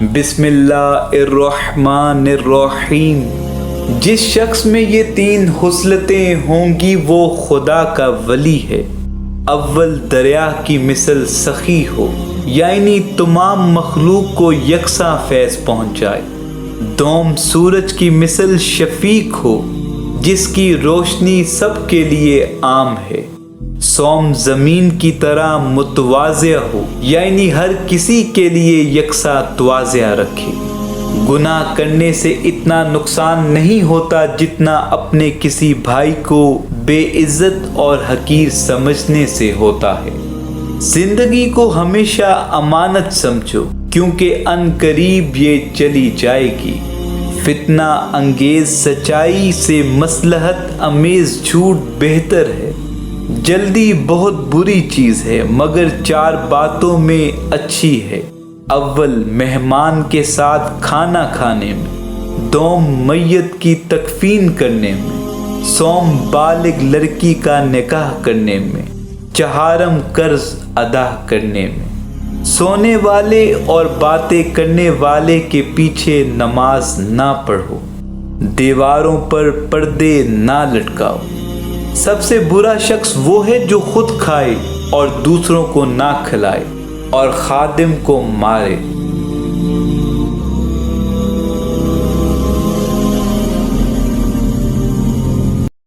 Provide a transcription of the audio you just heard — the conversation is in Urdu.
بسم اللہ الرحمن الرحیم۔ جس شخص میں یہ 3 خصلتیں ہوں گی وہ خدا کا ولی ہے۔ اول، دریا کی مثل سخی ہو، یعنی تمام مخلوق کو یکساں فیض پہنچائے۔ دوم، سورج کی مثل شفیق ہو، جس کی روشنی سب کے لیے عام ہے۔ سوم، زمین کی طرح متواضع ہو، یعنی ہر کسی کے لیے یکساں تواضع رکھے۔ گناہ کرنے سے اتنا نقصان نہیں ہوتا جتنا اپنے کسی بھائی کو بے عزت اور حقیر سمجھنے سے ہوتا ہے۔ زندگی کو ہمیشہ امانت سمجھو، کیونکہ ان قریب یہ چلی جائے گی۔ فتنہ انگیز سچائی سے مصلحت امیز جھوٹ بہتر ہے۔ جلدی بہت بری چیز ہے، مگر 4 باتوں میں اچھی ہے۔ اول، مہمان کے ساتھ کھانا کھانے میں۔ دوم، میت کی تکفین کرنے میں۔ سوم، بالغ لڑکی کا نکاح کرنے میں۔ چہارم، قرض ادا کرنے میں۔ سونے والے اور باتیں کرنے والے کے پیچھے نماز نہ پڑھو۔ دیواروں پر پردے نہ لٹکاؤ۔ سب سے برا شخص وہ ہے جو خود کھائے اور دوسروں کو نہ کھلائے اور خادم کو مارے۔